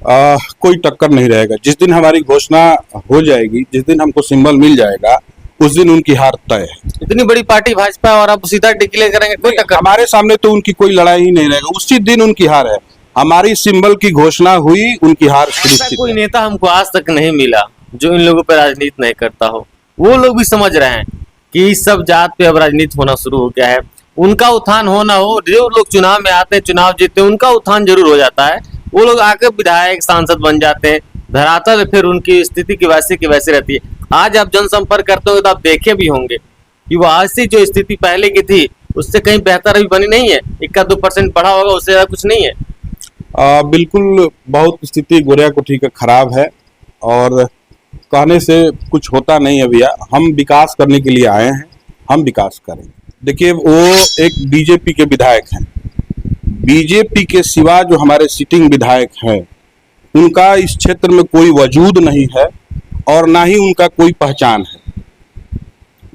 कोई टक्कर नहीं रहेगा। जिस दिन हमारी घोषणा हो जाएगी, जिस दिन हमको सिंबल मिल जाएगा, उस दिन उनकी हार तय है। इतनी बड़ी पार्टी भाजपा और आप सीधा डिक्लेयर करेंगे, कोई टक्कर? हमारे सामने तो उनकी कोई लड़ाई ही नहीं रहेगा, उसी दिन उनकी हार है। हमारी सिंबल की घोषणा हुई, उनकी हार सुनिश्चित। कोई नेता हमको आज तक नहीं मिला जो इन लोगों पर राजनीति नहीं करता हो। वो लोग भी समझ रहे हैं कि इस सब जात पे अब राजनीति होना शुरू हो गया है। उनका उत्थान होना हो, जो लोग चुनाव में आते हैं, चुनाव जीतते हैं, उनका उत्थान जरूर हो जाता है। वो लोग आकर विधायक सांसद बन जाते हैं, धरातल फिर उनकी स्थिति की वैसी रहती है। आज आप जनसंपर्क करते हो तो आप देखे भी होंगे कि वो आज से जो स्थिति पहले की थी उससे कहीं बेहतर अभी बनी नहीं है। 1-2% बढ़ा होगा, उससे ज्यादा कुछ नहीं है। बिल्कुल बहुत स्थिति गोरियाकोठी का खराब है और कहने से कुछ होता नहीं है भैया। हम विकास करने के लिए आए हैं, हम विकास करेंगे। देखिए, वो एक बीजेपी के विधायक हैं। बीजेपी के सिवा जो हमारे सिटिंग विधायक हैं, उनका इस क्षेत्र में कोई वजूद नहीं है और ना ही उनका कोई पहचान है।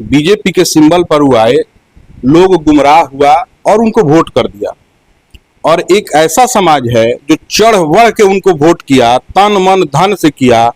बीजेपी के सिंबल पर वो आए, लोग गुमराह हुआ और उनको वोट कर दिया। और एक ऐसा समाज है जो चढ़ बढ़ के उनको वोट किया, तन मन धन से किया,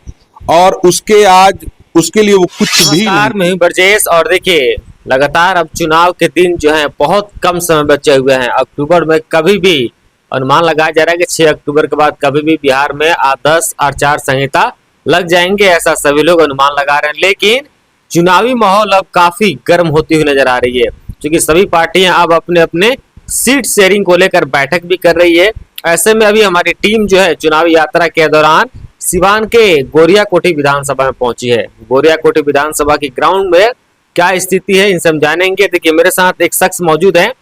और उसके आज उसके लिए वो कुछ भी नहीं। ब्रजेश, और देखिए लगातार अब चुनाव के दिन जो है बहुत कम समय बचे हुए हैं। अक्टूबर में कभी भी अनुमान लगाया जा रहा है कि 6 अक्टूबर के बाद कभी भी बिहार में आदर्श आचार संहिता लग जाएंगे, ऐसा सभी लोग अनुमान लगा रहे हैं। लेकिन चुनावी माहौल अब काफी गर्म होती हुई नजर आ रही है, क्योंकि सभी पार्टियां अब अपने अपने सीट शेयरिंग को लेकर बैठक भी कर रही है। ऐसे में अभी हमारी टीम जो है चुनावी यात्रा के दौरान सिवान के गोरियाकोठी विधानसभा में पहुंची है। गोरियाकोठी विधानसभा की ग्राउंड में क्या स्थिति है, इनसे हम जानेंगे। देखिए, मेरे साथ एक शख्स मौजूद है,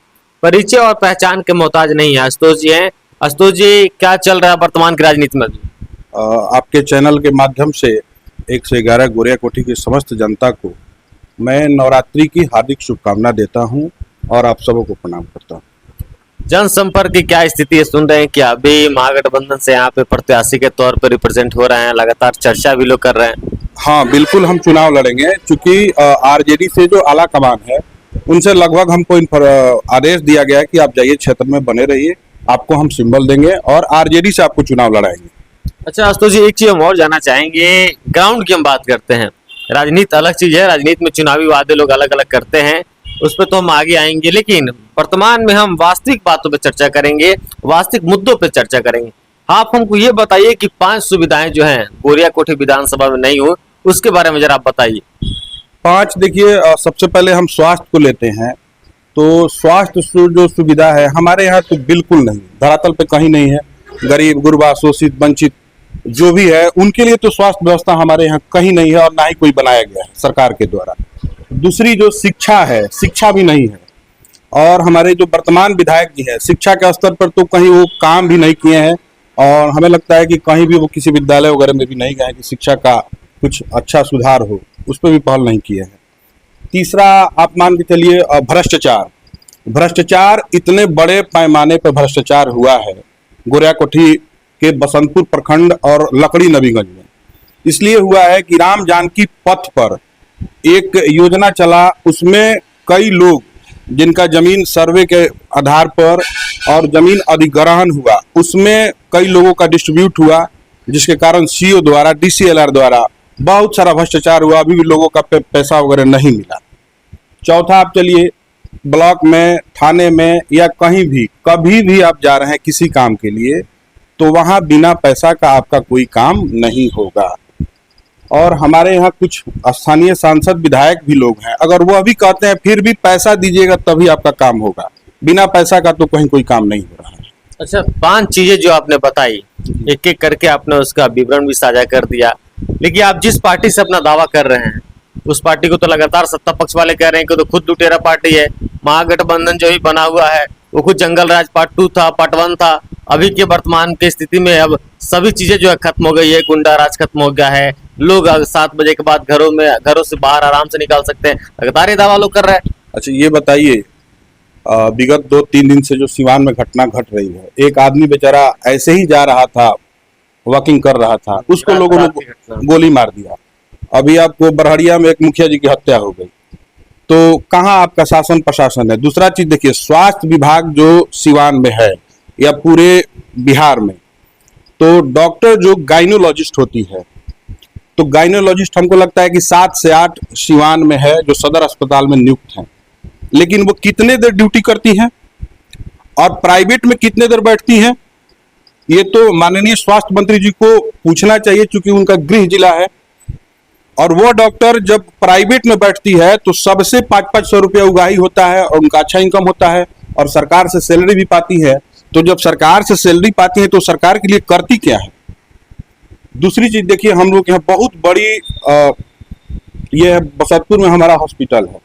परिचय और पहचान के मोहताज नहीं है, आशुतोष जी हैं। आशुतोष जी, क्या चल रहा है वर्तमान की राजनीति में? आपके चैनल के माध्यम से 1 से 11 गोरियाकोठी की समस्त जनता को मैं नवरात्रि की हार्दिक शुभकामना देता हूं और आप सबों को प्रणाम करता हूं। जनसंपर्क की क्या स्थिति है? सुन रहे हैं कि अभी महागठबंधन से यहाँ पे प्रत्याशी के तौर पर रिप्रेजेंट हो रहे हैं, लगातार चर्चा भी लोग कर रहे हैं। हाँ बिल्कुल, हम चुनाव लड़ेंगे, क्योंकि आरजेडी से जो आला कमान है उनसे लगभग हमको आदेश दिया गया है कि आप जाइए, क्षेत्र में बने रहिए, आपको हम सिंबल देंगे और आरजेडी से आपको चुनाव लड़ाएंगे। अच्छा आशुतोष जी, एक चीज हम और जानना चाहेंगे। ग्राउंड की हम बात करते हैं, राजनीति अलग चीज है, राजनीति में चुनावी वादे लोग अलग अलग करते हैं, उस पर तो हम आगे आएंगे। लेकिन वर्तमान में हम वास्तविक बातों पर चर्चा करेंगे, वास्तविक मुद्दों पर चर्चा करेंगे। आप हमको ये बताइए कि 5 सुविधाएं जो हैं गोरियाकोठी विधानसभा में नहीं हो, उसके बारे में जरा आप बताइए। 5 देखिए, सबसे पहले हम स्वास्थ्य को लेते हैं तो स्वास्थ्य जो सुविधा है हमारे यहाँ तो बिल्कुल नहीं, धरातल पे कहीं नहीं है। गरीब गुरबा शोषित वंचित जो भी है उनके लिए तो स्वास्थ्य व्यवस्था हमारे यहाँ कहीं नहीं है और ना ही कोई बनाया गया है सरकार के द्वारा। दूसरी जो शिक्षा है, शिक्षा भी नहीं है। और हमारे जो वर्तमान विधायक जी है, शिक्षा के स्तर पर तो कहीं वो काम भी नहीं किए हैं और हमें लगता है कि कहीं भी वो किसी विद्यालय वगैरह में भी नहीं गए कि शिक्षा का कुछ अच्छा सुधार हो, उस पर भी पहल नहीं किए हैं। तीसरा आप मान के चलिए भ्रष्टाचार। भ्रष्टाचार इतने बड़े पैमाने पर भ्रष्टाचार हुआ है गोरियाकोठी के बसंतपुर प्रखंड और लकड़ी नबीगंज में। इसलिए हुआ है कि राम जानकी पथ पर एक योजना चला, उसमें कई लोग जिनका जमीन सर्वे के आधार पर और जमीन अधिग्रहण हुआ, उसमें कई लोगों का डिस्ट्रीब्यूट हुआ, जिसके कारण सीओ द्वारा, डीसीएलआर द्वारा बहुत सारा भ्रष्टाचार हुआ। अभी भी लोगों का पैसा वगैरह नहीं मिला। चौथा आप चलिए, ब्लॉक में, थाने में या कहीं भी कभी भी आप जा रहे हैं किसी काम के लिए तो वहां बिना पैसा का आपका कोई काम नहीं होगा। और हमारे यहाँ कुछ स्थानीय सांसद विधायक भी लोग हैं, अगर वो अभी कहते हैं फिर भी पैसा दीजिएगा तभी आपका काम होगा, बिना पैसा का तो कहीं कोई काम नहीं हो रहा है। अच्छा, 5 चीजें जो आपने बताई, एक एक करके आपने उसका विवरण भी साझा कर दिया। लेकिन आप जिस पार्टी से अपना दावा कर रहे हैं उस पार्टी को तो लगातार सत्ता पक्ष वाले कह रहे हैं कि तो खुद लुटेरा पार्टी है। महागठबंधन जो ही बना हुआ है वो खुद जंगल राज पार्ट 2 था, पार्ट 1 था। अभी के वर्तमान की स्थिति में अब सभी चीजें जो है खत्म हो गई है, गुंडा राज खत्म हो गया है, लोग 7 बजे के बाद घरों से बाहर आराम से निकाल सकते हैं। लगातार ये दावा लोग कर रहे हैं। अच्छा ये बताइए, विगत 2-3 दिन से जो सिवान में घटना घट रही है, एक आदमी बेचारा ऐसे ही जा रहा था, वॉकिंग कर रहा था, उसको लोगों ने गोली मार दिया। अभी आपको बरहड़िया में एक मुखिया जी की हत्या हो गई, तो कहाँ आपका शासन प्रशासन है? दूसरा चीज देखिए, स्वास्थ्य विभाग जो सिवान में है या पूरे बिहार में, तो डॉक्टर जो गाइनोलॉजिस्ट होती है, तो गाइनोलॉजिस्ट हमको लगता है कि 7 से 8 सिवान में है जो सदर अस्पताल में नियुक्त हैं, लेकिन वो कितने देर ड्यूटी करती हैं और प्राइवेट में कितने देर बैठती हैं, ये तो माननीय स्वास्थ्य मंत्री जी को पूछना चाहिए, क्योंकि उनका गृह जिला है। और वो डॉक्टर जब प्राइवेट में बैठती है तो सबसे 500-500 रुपया उगाही होता है और उनका अच्छा इनकम होता है और सरकार से सैलरी भी पाती है। तो जब सरकार से सैलरी पाती है तो सरकार के लिए करती क्या है। दूसरी चीज देखिए, हम लोग यहाँ बहुत बड़ी ये है, बसंतपुर में हमारा हॉस्पिटल है,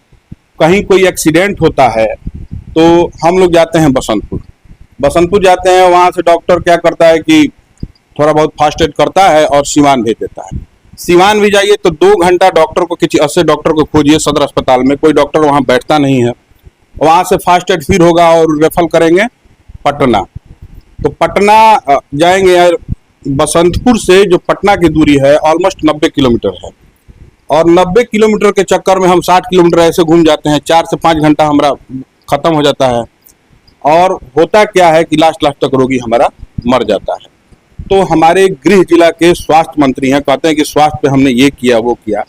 कहीं कोई एक्सीडेंट होता है तो हम लोग जाते हैं बसंतपुर जाते हैं, वहां से डॉक्टर क्या करता है कि थोड़ा बहुत फास्ट एड करता है और सिवान भेज देता है। सिवान भी जाइए तो 2 घंटा डॉक्टर को, किसी अच्छे डॉक्टर को खोजिए, सदर अस्पताल में कोई डॉक्टर वहां बैठता नहीं है। वहां से फास्ट एड फिर होगा और रेफर करेंगे पटना। तो पटना जाएंगे यार, बसंतपुर से जो पटना की दूरी है ऑलमोस्ट 90 किलोमीटर है, और 90 किलोमीटर के चक्कर में हम 60 किलोमीटर ऐसे घूम जाते हैं, 4 से 5 घंटा हमारा खत्म हो जाता है। और होता क्या है कि लास्ट तक रोगी हमारा मर जाता है। तो हमारे गृह जिला के स्वास्थ्य मंत्री हैं, कहते हैं कि स्वास्थ्य पे हमने ये किया वो किया,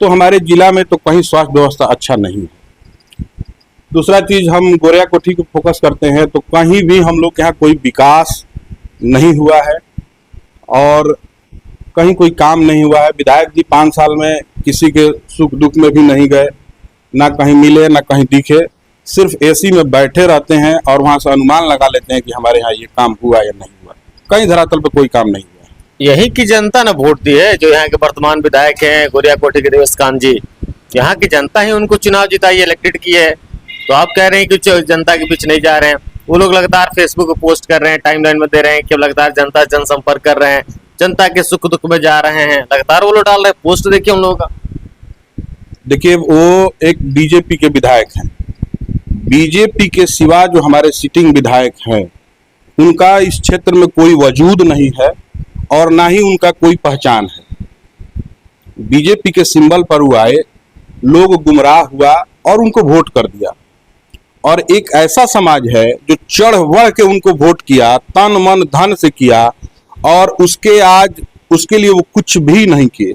तो हमारे जिला में तो कहीं स्वास्थ्य व्यवस्था अच्छा नहीं है। दूसरा चीज, हम गोरिया कोठी को फोकस करते हैं तो कहीं भी हम लोग के यहाँ कोई विकास नहीं हुआ है और कहीं कोई काम नहीं हुआ है। विधायक जी 5 साल में किसी के सुख दुख में भी नहीं गए, ना कहीं मिले ना कहीं दिखे, सिर्फ एसी में बैठे रहते हैं और वहां से अनुमान लगा लेते हैं कि हमारे यहाँ ये काम हुआ या नहीं हुआ। कहीं धरातल पे कोई काम नहीं हुआ। यही की जनता ने वोट दी है, जो यहाँ के वर्तमान विधायक हैं गोरिया कोठी के देवस्थान जी। यहाँ की जनता ही उनको चुनाव जिताई, इलेक्टेड की है। तो आप कह रहे हैं कि जनता के बीच नहीं जा रहे हैं। वो लोग लगातार फेसबुक पे पोस्ट कर रहे हैं, टाइमलाइन में दे रहे हैं कि लगातार जनता जनसंपर्क कर रहे हैं, जनता के सुख दुख में जा रहे हैं, लगातार वो लोग डाल रहे हैं पोस्ट। देखिए उन लोगों का, देखिए वो एक बीजेपी के विधायक हैं, बीजेपी के सिवा जो हमारे सिटिंग विधायक हैं उनका इस क्षेत्र में कोई वजूद नहीं है और ना ही उनका कोई पहचान है। बीजेपी के सिंबल पर वो आए, लोग गुमराह हुआ और उनको वोट कर दिया। और एक ऐसा समाज है जो चढ़ बढ़ के उनको वोट किया, तन मन धन से किया, और उसके लिए वो कुछ भी नहीं किए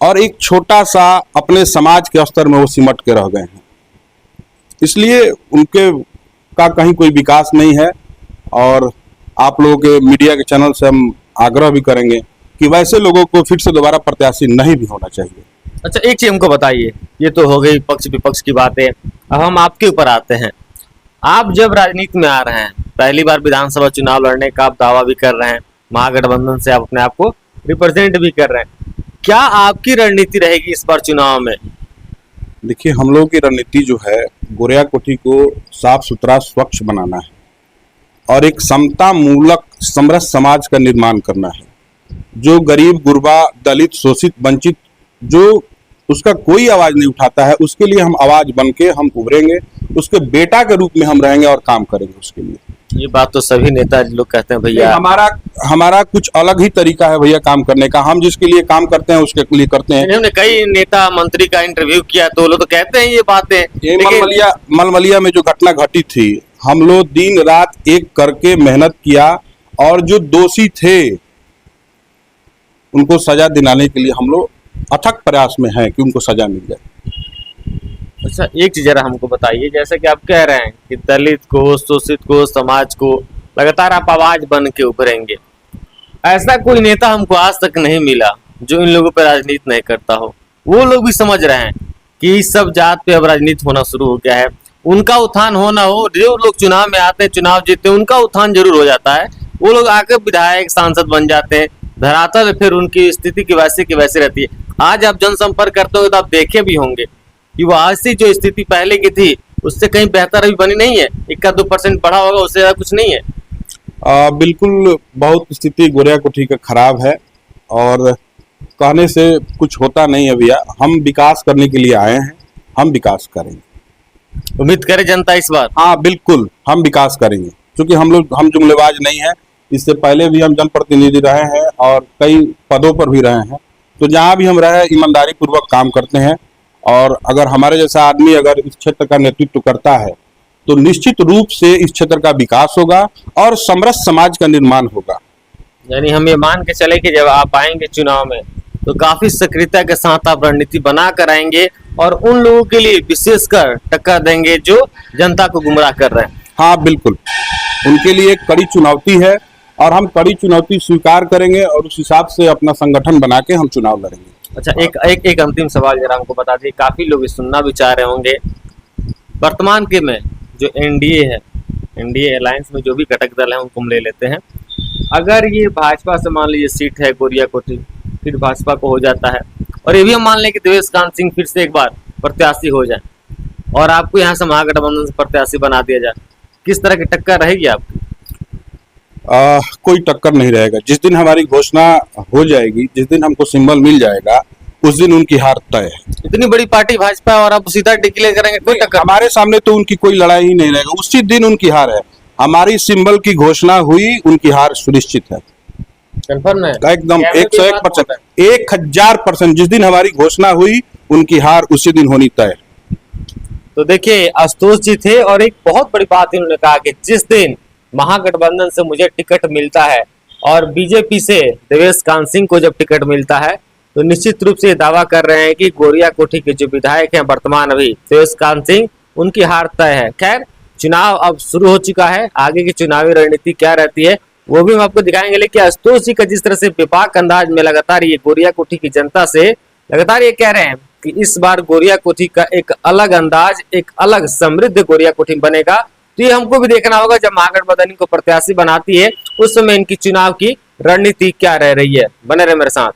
और एक छोटा सा अपने समाज के स्तर में वो सिमट के रह गए हैं। इसलिए उनके का कहीं कोई विकास नहीं है। और आप लोगों के मीडिया के चैनल से हम आग्रह भी करेंगे कि वैसे लोगों को फिर से दोबारा प्रत्याशी नहीं भी होना चाहिए। अच्छा एक चीज हमको बताइए, ये तो हो गई पक्ष विपक्ष की बातें, अब हम आपके ऊपर आते हैं। आप जब राजनीति में आ रहे हैं, पहली बार विधानसभा चुनाव लड़ने का आप दावा भी कर रहे हैं, महागठबंधन से आप अपने आप को रिप्रेजेंट भी कर रहे हैं, क्या आपकी रणनीति रहेगी इस बार चुनाव में? देखिए, हम लोगों की रणनीति जो है, गोरिया कोठी को साफ सुथरा स्वच्छ बनाना है और एक समता मूलक समरस समाज का निर्माण करना है। जो गरीब गुरबा दलित शोषित वंचित जो उसका कोई आवाज नहीं उठाता है, उसके लिए हम आवाज बन के हम उभरेंगे, उसके बेटा के रूप में हम रहेंगे और काम करेंगे उसके लिए। ये बात तो सभी नेता लोग कहते हैं भैया। हमारा कुछ अलग ही तरीका है भैया काम करने का। हम जिसके लिए काम करते हैं उसके लिए करते हैं। हमने कई नेता मंत्री का इंटरव्यू किया तो लोग तो कहते हैं ये बातें। ये मलमलिया में जो घटना घटी थी, हम लोग दिन रात एक करके मेहनत किया और जो दोषी थे उनको सजा दिलाने के लिए हम लोग अथक प्रयास में हैं कि उनको सजा मिल जाए। अच्छा एक चीज जरा हमको बताइए, जैसे कि आप कह रहे हैं कि दलित को, शोषित को, समाज को लगातार आप आवाज बन के उभरेंगे, ऐसा कोई नेता हमको आज तक नहीं मिला जो इन लोगों पर राजनीति नहीं करता हो। वो लोग भी समझ रहे हैं कि इस सब जात पे अब राजनीति होना शुरू हो गया है, उनका उत्थान होना हो। जो लोग चुनाव में आते हैं, चुनाव जीतते हैं, उनका उत्थान जरूर हो जाता है, वो लोग आकर विधायक सांसद बन जाते हैं, धरातल फिर उनकी स्थिति की वैसे रहती है। आज आप जनसंपर्क करते हो तो आप देखे भी होंगे कि वो आज से जो स्थिति पहले की थी उससे कहीं बेहतर अभी बनी नहीं है। 1-2% बढ़ा होगा, उससे ज्यादा कुछ नहीं है। बिल्कुल बहुत स्थिति गोरिया कोठी का खराब है और कहने से कुछ होता नहीं है भैया। हम विकास करने के लिए आए हैं, हम विकास करेंगे। उम्मीद करें जनता इस बार। हाँ बिल्कुल, हम विकास करेंगे, क्योंकि हम जुमलेबाज नहीं हैं। इससे पहले भी हम जनप्रतिनिधि रहे हैं और कई पदों पर भी रहे हैं। तो जहाँ भी हम रहे ईमानदारी पूर्वक काम करते हैं और अगर हमारे जैसा आदमी अगर इस क्षेत्र का नेतृत्व करता है तो निश्चित रूप से इस क्षेत्र का विकास होगा और समरस समाज का निर्माण होगा। यानी हम ये मान के चले कि जब आप आएंगे चुनाव में तो काफी सक्रियता के साथ आप रणनीति बना कर आएंगे और उन लोगों के लिए विशेषकर टक्कर देंगे जो जनता को गुमराह कर रहे हैं। हाँ बिल्कुल, उनके लिए एक कड़ी चुनौती है और हम कड़ी चुनौती स्वीकार करेंगे और उस हिसाब से अपना संगठन बना के हम चुनाव लड़ेंगे। अच्छा, एक अंतिम सवाल जरा हमको बता दिए, काफी लोग ये सुनना भी चाह रहे होंगे, वर्तमान के में जो एनडीए है, एनडीए अलायंस में जो भी घटक दल है उनको हम ले लेते हैं, अगर ये भाजपा से मान लीजिए सीट है गोरिया कोठी फिर भाजपा को हो जाता है और ये भी हम मान लें कि देवेश कांत सिंह फिर से एक बार प्रत्याशी हो जाए और आपको यहाँ से महागठबंधन से प्रत्याशी बना दिया जाए, किस तरह की टक्कर रहेगी आपकी? कोई टक्कर नहीं रहेगा। जिस दिन हमारी घोषणा हो जाएगी, जिस दिन हमको सिंबल मिल जाएगा, उस दिन उनकी हार तय है। इतनी बड़ी पार्टी भाजपा और आप सीधा डिक्लेयर करेंगे, कोई टक्कर? हमारे सामने तो उनकी कोई लड़ाई ही नहीं रहेगा, उसी दिन उनकी हार है। हमारी सिंबल की घोषणा हुई, उनकी हार सुनिश्चित है। कंफर्म है एकदम 101%, 1000%। जिस दिन हमारी घोषणा हुई उनकी हार उसी दिन होनी तय है। तो देखिए, आशुतोष जी थे और एक बहुत बड़ी बात इन्होंने कहा कि जिस दिन महागठबंधन से मुझे टिकट मिलता है और बीजेपी से देवेश कांत सिंह को जब टिकट मिलता है तो निश्चित रूप से दावा कर रहे हैं कि गोरिया कोठी के जो विधायक हैं वर्तमान अभी देवेश कांत सिंह, उनकी हार तय है। खैर, चुनाव अब शुरू हो चुका है, आगे की चुनावी रणनीति क्या रहती है वो भी हम आपको दिखाएंगे। लेकिन आशुतोष जी का जिस तरह से व्यापक अंदाज में लगातार ये गोरिया कोठी की जनता से लगातार ये कह रहे हैं कि इस बार गोरिया कोठी का एक अलग अंदाज, एक अलग समृद्ध गोरिया कोठी बनेगा, तो ये हमको भी देखना होगा जब महागठबंधन को प्रत्याशी बनाती है उस समय इनकी चुनाव की रणनीति क्या रह रही है। बने रहे मेरे साथ।